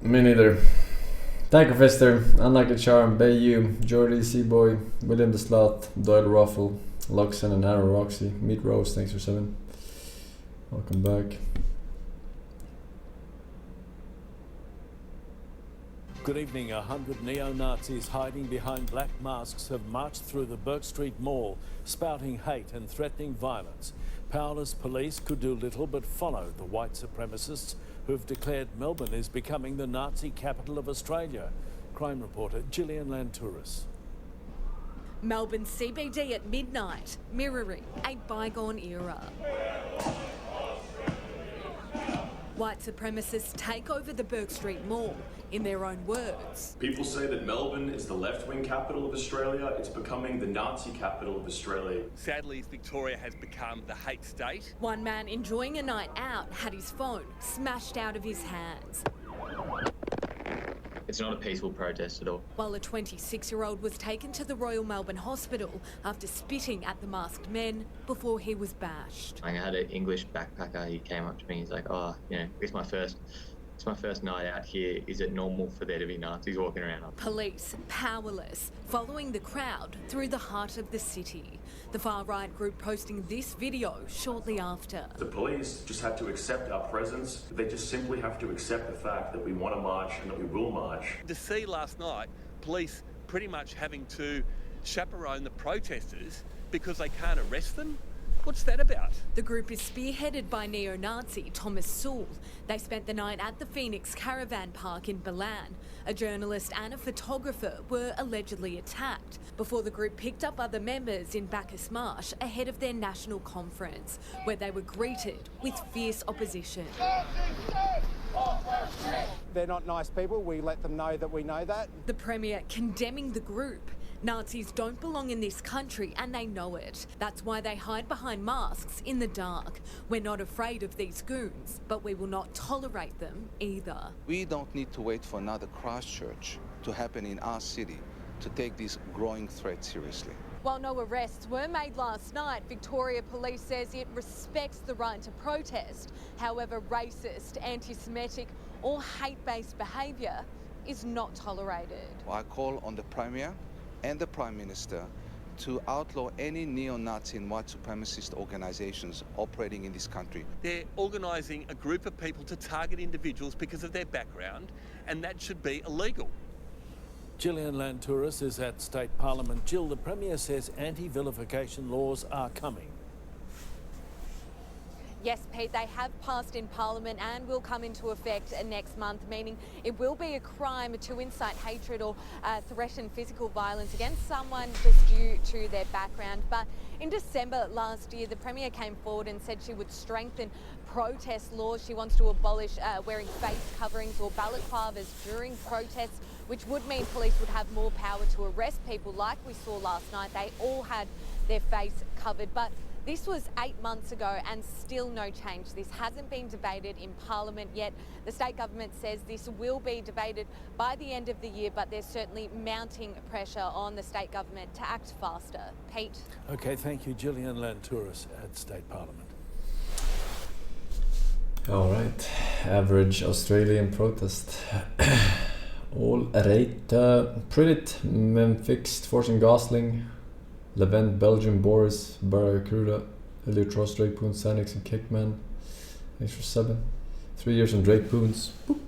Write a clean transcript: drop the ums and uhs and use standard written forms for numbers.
Me neither. Thank you, Fister, Unlikely Charm, Bayu, Jordy, Seaboy, William the Sloth, Doyle Ruffle, Luxon and Arrow Roxy, Meat Rose, thanks for 7. Welcome back. Good evening. 100 neo-Nazis hiding behind black masks have marched through the Burke Street Mall, spouting hate and threatening violence. Powerless police could do little but follow the white supremacists who've declared Melbourne is becoming the Nazi capital of Australia. Crime reporter Gillian Lantouris. Melbourne CBD at midnight, mirroring a bygone era. White supremacists take over the Burke Street Mall. In their own words, people say that Melbourne is the left-wing capital of Australia. It's becoming the Nazi capital of Australia. Sadly, Victoria has become the hate state. One man enjoying a night out had his phone smashed out of his hands. It's not a peaceful protest at all. While a 26-year-old was taken to the Royal Melbourne Hospital after spitting at the masked men before he was bashed. I had an English backpacker. He came up to me. He's like, it's my first night out here. Is it normal for there to be Nazis walking around? Police powerless, following the crowd through the heart of the city. The far-right group posting this video shortly after. The police just had to accept our presence. They just simply have to accept the fact that we want to march and that we will march. To see last night police pretty much having to chaperone the protesters because they can't arrest them. What's that about? The group is spearheaded by neo-Nazi Thomas Sewell. They spent the night at the Phoenix Caravan Park in Balan. A journalist and a photographer were allegedly attacked before the group picked up other members in Bacchus Marsh ahead of their national conference, where they were greeted with fierce opposition. They're not nice people. We let them know that we know that. The Premier condemning the group. Nazis don't belong in this country and they know it. That's why they hide behind masks in the dark. We're not afraid of these goons, but we will not tolerate them either. We don't need to wait for another Christchurch to happen in our city to take this growing threat seriously. While no arrests were made last night, Victoria Police says it respects the right to protest. However, racist, anti-Semitic or hate-based behaviour is not tolerated. I call on the Premier and the Prime Minister to outlaw any neo-Nazi and white supremacist organisations operating in this country. They're organising a group of people to target individuals because of their background, and that should be illegal. Gillian Lantouris is at State Parliament. Jill, the Premier says anti-vilification laws are coming. Yes, Pete, they have passed in Parliament and will come into effect next month, meaning it will be a crime to incite hatred or threaten physical violence against someone just due to their background. But in December last year, the Premier came forward and said she would strengthen protest laws. She wants to abolish wearing face coverings or balaclavas during protests, which would mean police would have more power to arrest people like we saw last night. They all had their face covered. But this was 8 months ago and still no change. This hasn't been debated in Parliament yet. The state government says this will be debated by the end of the year, but there's certainly mounting pressure on the state government to act faster. Pete? Okay, thank you, Gillian Lantouris at State Parliament. All right, average Australian protest. All right, Pridit, Memphis, Forsen Gosling, Levent, Belgium, Boris, Barracuda, Elliot Ross, Drake Poons, Sanix and Kickman. Thanks for 7. 3 years on Drake Poons. Boop.